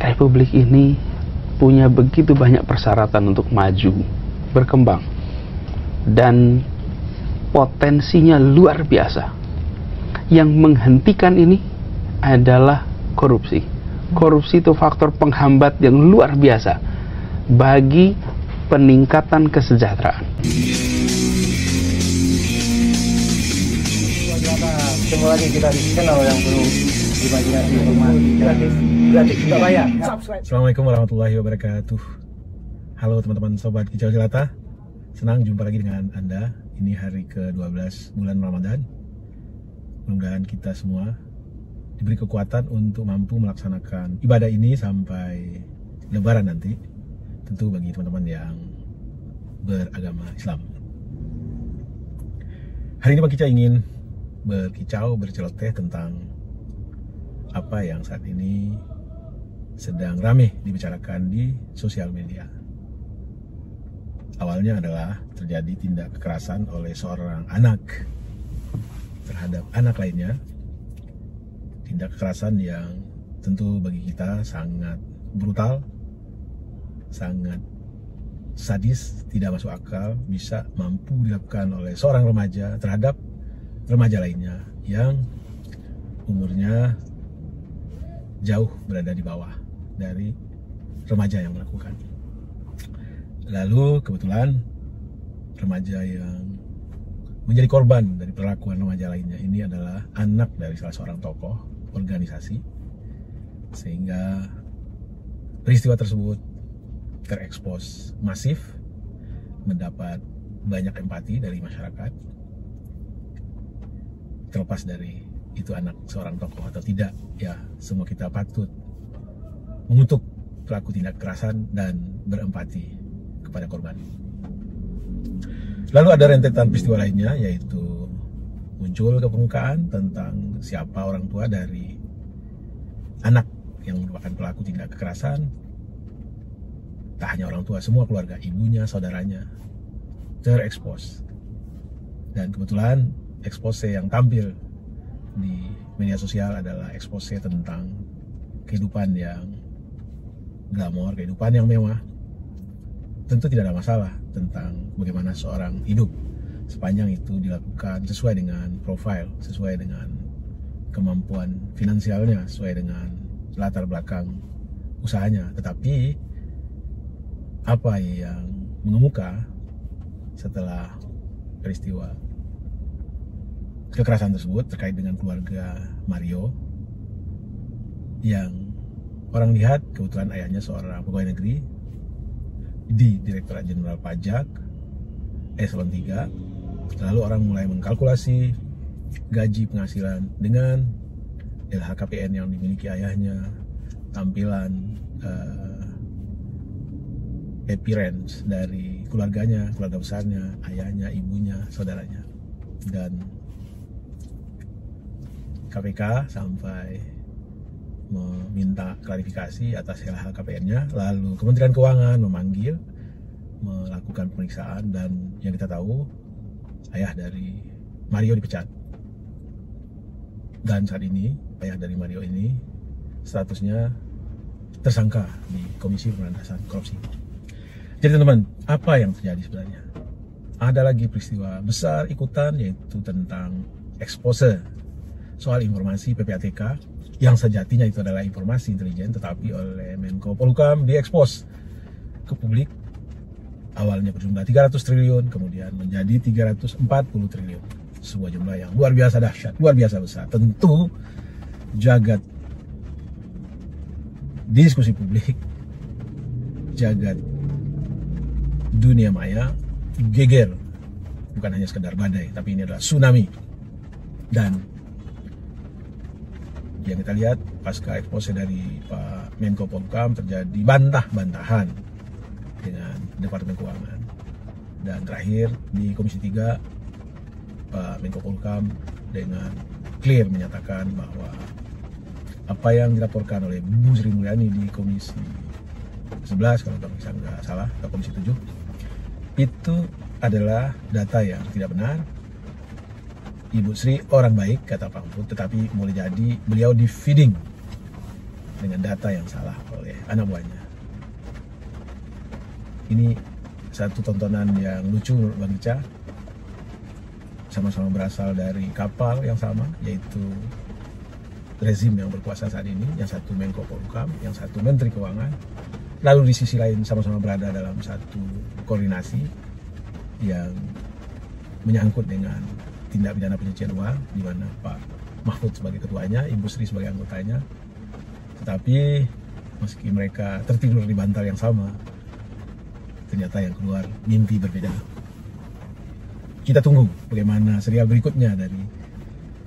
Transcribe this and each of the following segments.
Republik ini punya begitu banyak persyaratan untuk maju, berkembang, dan potensinya luar biasa. Yang menghentikan ini adalah korupsi. Korupsi itu faktor penghambat yang luar biasa bagi peningkatan kesejahteraan. Ketemu lagi kita di channel yang perlu imajinasi gratis tidak bayar. Assalamualaikum warahmatullahi wabarakatuh. Halo teman-teman sobat Kicau Jelata, senang jumpa lagi dengan Anda. Ini hari ke-12 bulan Ramadan. Mudah-mudahan kita semua diberi kekuatan untuk mampu melaksanakan ibadah ini sampai Lebaran nanti. Tentu bagi teman-teman yang beragama Islam. Hari ini Pak Kicau ingin berceloteh tentang apa yang saat ini sedang ramai dibicarakan di sosial media. Awalnya adalah terjadi tindak kekerasan oleh seorang anak terhadap anak lainnya. Tindak kekerasan yang tentu bagi kita sangat brutal, sangat sadis, tidak masuk akal bisa mampu dilakukan oleh seorang remaja terhadap remaja lainnya yang umurnya jauh berada di bawah dari remaja yang melakukan. Lalu kebetulan remaja yang menjadi korban dari perlakuan remaja lainnya ini adalah anak dari salah seorang tokoh organisasi, sehingga peristiwa tersebut terekspos masif, mendapat banyak empati dari masyarakat. Terlepas dari itu anak seorang tokoh atau tidak, ya semua kita patut mengutuk pelaku tindak kekerasan dan berempati kepada korban. Lalu ada rentetan peristiwa lainnya, yaitu muncul ke permukaan tentang siapa orang tua dari anak yang merupakan pelaku tindak kekerasan. Tak hanya orang tua, semua keluarga, ibunya, saudaranya terekspos. Dan kebetulan expose yang tampil di media sosial adalah expose tentang kehidupan yang glamor, kehidupan yang mewah. Tentu tidak ada masalah tentang bagaimana seorang hidup sepanjang itu dilakukan sesuai dengan profil, sesuai dengan kemampuan finansialnya, sesuai dengan latar belakang usahanya. Tetapi apa yang mengemuka setelah peristiwa kekerasan tersebut terkait dengan keluarga Mario, yang orang lihat kebetulan ayahnya seorang pegawai negeri di Direktorat Jenderal Pajak Eselon 3. Lalu orang mulai mengkalkulasi gaji penghasilan dengan LHKPN yang dimiliki ayahnya, tampilan appearance dari keluarganya, keluarga besarnya, ayahnya, ibunya, saudaranya. Dan KPK sampai meminta klarifikasi atas LHKPN-nya, lalu Kementerian Keuangan memanggil, melakukan pemeriksaan, dan yang kita tahu ayah dari Mario dipecat. Dan saat ini ayah dari Mario ini statusnya tersangka di Komisi Pemberantasan Korupsi. Jadi teman-teman, apa yang terjadi sebenarnya? Ada lagi peristiwa besar ikutan, yaitu tentang expose soal informasi PPATK yang sejatinya itu adalah informasi intelijen, tetapi oleh Menko Polhukam diekspos ke publik. Awalnya berjumlah 300 triliun, kemudian menjadi 340 triliun. Sebuah jumlah yang luar biasa dahsyat, luar biasa besar. Tentu jagat diskusi publik, jagat dunia maya geger. Bukan hanya sekedar badai, tapi ini adalah tsunami. Dan yang kita lihat pasca expose dari Pak Menko Polhukam terjadi bantah-bantahan dengan Departemen Keuangan. Dan terakhir di Komisi 3 Pak Menko Polhukam dengan clear menyatakan bahwa apa yang dilaporkan oleh Bu Sri Mulyani di Komisi 11 kalau nggak salah, atau Komisi 7, itu adalah data yang tidak benar. Ibu Sri orang baik, kata Pak Mahfud, tetapi boleh jadi beliau di feeding dengan data yang salah oleh anak buahnya. Ini satu tontonan yang lucu menurut Bang Ica. Sama-sama berasal dari kapal yang sama, yaitu rezim yang berkuasa saat ini. Yang satu Menko Polhukam, yang satu Menteri Keuangan. Lalu di sisi lain sama-sama berada dalam satu koordinasi yang menyangkut dengan tindak pidana pencucian uang, di mana Pak Mahfud sebagai ketuanya, Ibu Sri sebagai anggotanya. Tetapi meski mereka tertidur di bantal yang sama, ternyata yang keluar mimpi berbeda. Kita tunggu bagaimana serial berikutnya dari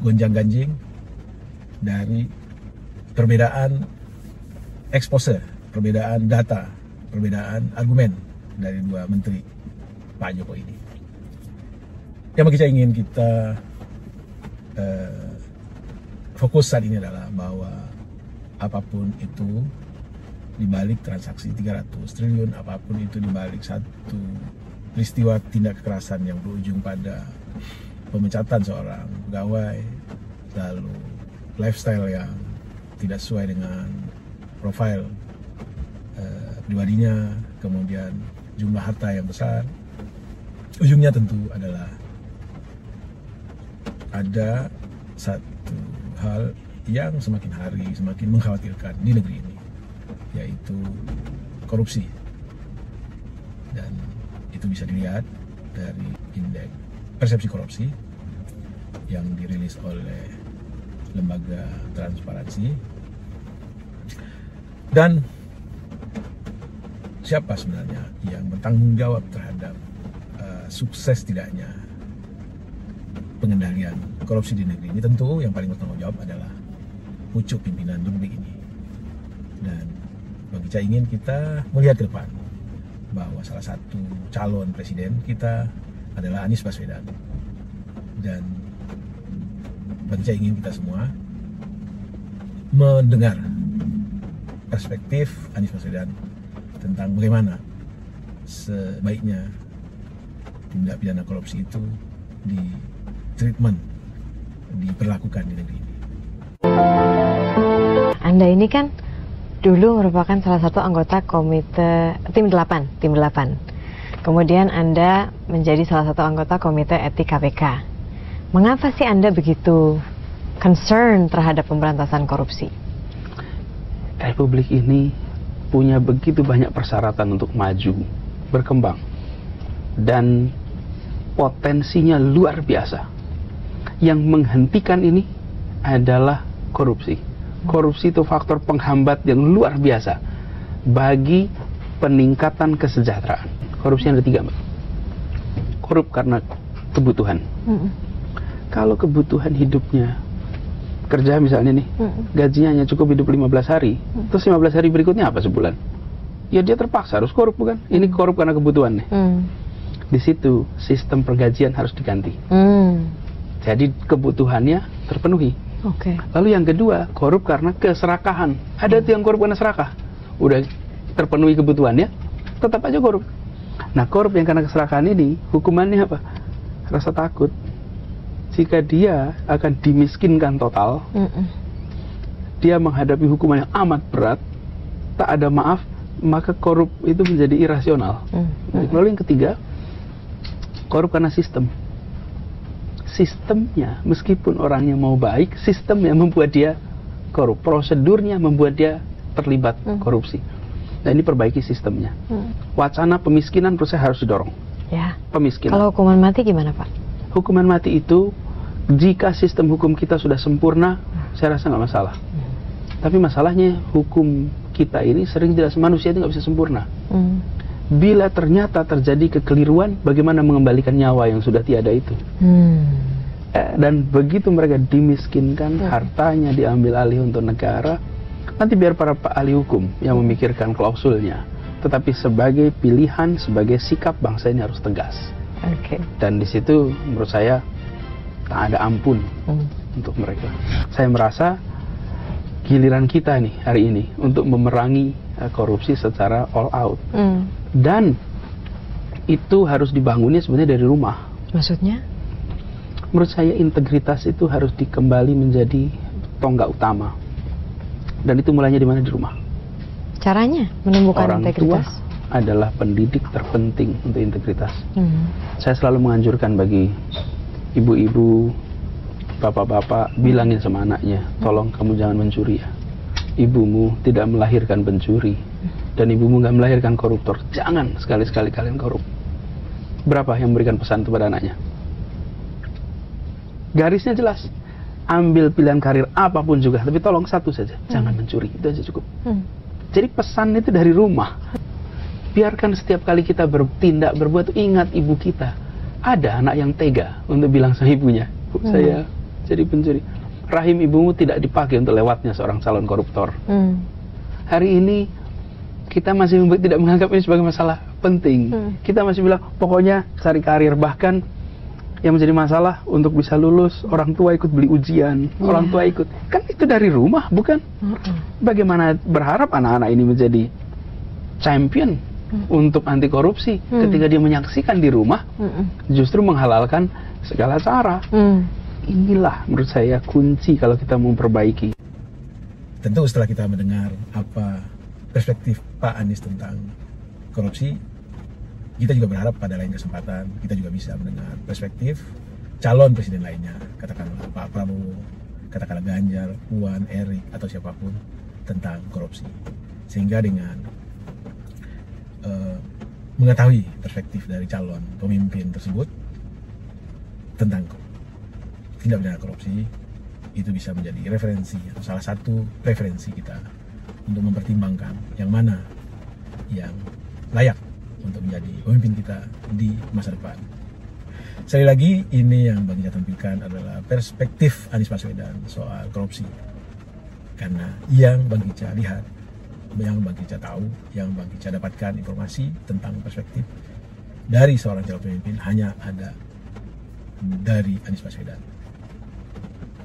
gonjang-ganjing, dari perbedaan expose, perbedaan data, perbedaan argumen dari dua menteri Pak Jokowi ini. Yang kita ingin kita fokus saat ini adalah bahwa apapun itu, di balik transaksi 300 triliun, apapun itu di balik satu peristiwa tindak kekerasan yang berujung pada pemecatan seorang pegawai, lalu lifestyle yang tidak sesuai dengan profil pribadinya, kemudian jumlah harta yang besar, ujungnya tentu adalah ada satu hal yang semakin hari semakin mengkhawatirkan di negeri ini, yaitu korupsi. Dan itu bisa dilihat dari indeks persepsi korupsi yang dirilis oleh lembaga transparansi. Dan siapa sebenarnya yang bertanggung jawab terhadap sukses tidaknya pengendalian korupsi di negeri ini? Tentu yang paling bertanggung jawab adalah pucuk pimpinan republik ini. Dan Bang Ica ingin kita melihat ke depan bahwa salah satu calon presiden kita adalah Anies Baswedan. Dan Bang Ica ingin kita semua mendengar perspektif Anies Baswedan tentang bagaimana sebaiknya tindak pidana korupsi itu diperlakukan di negeri ini. Anda ini kan dulu merupakan salah satu anggota komite tim 8. Kemudian Anda menjadi salah satu anggota komite etik KPK. Mengapa sih Anda begitu concern terhadap pemberantasan korupsi? Republik ini punya begitu banyak persyaratan untuk maju, berkembang, dan potensinya luar biasa. Yang menghentikan ini adalah korupsi. Korupsi itu faktor penghambat yang luar biasa bagi peningkatan kesejahteraan. Korupsi yang ketiga, Mbak. Korup karena kebutuhan. Kalau kebutuhan hidupnya, kerja misalnya nih, gajinya hanya cukup hidup 15 hari, terus 15 hari berikutnya apa sebulan? Ya dia terpaksa harus korup, bukan? Ini korup karena kebutuhan nih. Di situ sistem pergajian harus diganti. Jadi kebutuhannya terpenuhi. Lalu yang kedua, korup karena keserakahan. Ada tuh yang korup karena serakah. Udah terpenuhi kebutuhannya, tetap aja korup. Nah, korup yang karena keserakahan ini, hukumannya apa? Rasa takut. Jika dia akan dimiskinkan total, dia menghadapi hukuman yang amat berat, tak ada maaf, maka korup itu menjadi irasional. Lalu yang ketiga, korup karena sistem. Sistemnya, meskipun orangnya mau baik, sistem yang membuat dia korup. Prosedurnya membuat dia terlibat korupsi. Nah, ini perbaiki sistemnya. Wacana pemiskinan menurut saya harus didorong. Ya. Pemiskinan. Kalau hukuman mati gimana, Pak? Hukuman mati itu, jika sistem hukum kita sudah sempurna, saya rasa nggak masalah. Tapi masalahnya hukum kita ini sering tidak, manusia itu nggak bisa sempurna. Bila ternyata terjadi kekeliruan, bagaimana mengembalikan nyawa yang sudah tiada itu? Dan begitu mereka dimiskinkan, hartanya diambil alih untuk negara, nanti biar para ahli hukum yang memikirkan klausulnya. Tetapi sebagai pilihan, sebagai sikap bangsa ini harus tegas. Dan di situ menurut saya tak ada ampun untuk mereka. Saya merasa giliran kita nih hari ini untuk memerangi korupsi secara all out. Dan itu harus dibangunnya sebenarnya dari rumah. Maksudnya? Menurut saya integritas itu harus dikembali menjadi tonggak utama. Dan itu mulainya di mana? Di rumah. Caranya menumbuhkan Orang integritas. tua adalah pendidik terpenting untuk integritas. Saya selalu menganjurkan bagi ibu-ibu, bapak-bapak, bilangin sama anaknya, tolong kamu jangan mencuri ya. Ibumu tidak melahirkan pencuri, dan ibumu nggak melahirkan koruptor. Jangan sekali-sekali kalian korup. Berapa yang memberikan pesan kepada anaknya? Garisnya jelas. Ambil pilihan karir apapun juga, tapi tolong satu saja, jangan mencuri. Itu aja cukup. Jadi pesan itu dari rumah. Biarkan setiap kali kita bertindak, berbuat, ingat ibu kita. Ada anak yang tega untuk bilang sama ibunya, Bu, saya jadi pencuri. Rahim ibumu tidak dipakai untuk lewatnya seorang calon koruptor. Hari ini kita masih tidak menganggap ini sebagai masalah penting. Kita masih bilang pokoknya cari karir. Bahkan yang menjadi masalah untuk bisa lulus, orang tua ikut beli ujian, orang tua ikut. Kan itu dari rumah, bukan? Bagaimana berharap anak-anak ini menjadi champion untuk anti korupsi ketika dia menyaksikan di rumah justru menghalalkan segala cara. Inilah menurut saya kunci kalau kita mau memperbaiki. Tentu setelah kita mendengar apa perspektif Pak Anies tentang korupsi, kita juga berharap pada lain kesempatan kita juga bisa mendengar perspektif calon presiden lainnya, katakanlah Pak Prabowo, katakanlah Ganjar, Puan, Erik, atau siapapun tentang korupsi. Sehingga dengan mengetahui perspektif dari calon pemimpin tersebut tentang tindak pidana korupsi, itu bisa menjadi referensi atau salah satu preferensi kita untuk mempertimbangkan yang mana yang layak untuk menjadi pemimpin kita di masa depan. Sekali lagi, ini yang Bang Ica tampilkan adalah perspektif Anies Baswedan soal korupsi. Karena yang Bang Ica lihat, yang Bang Ica tahu, yang Bang Ica dapatkan informasi tentang perspektif dari seorang calon pemimpin hanya ada dari Anies Baswedan.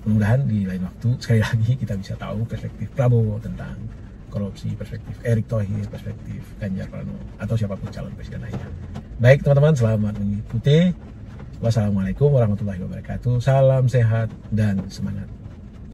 Mudah-mudahan di lain waktu, sekali lagi kita bisa tahu perspektif Prabowo tentang korupsi, perspektif Erick Thohir, perspektif Ganjar Pranowo, atau siapapun calon presiden lainnya. Baik teman-teman, selamat mengikuti. Wassalamualaikum warahmatullahi wabarakatuh. Salam sehat dan semangat.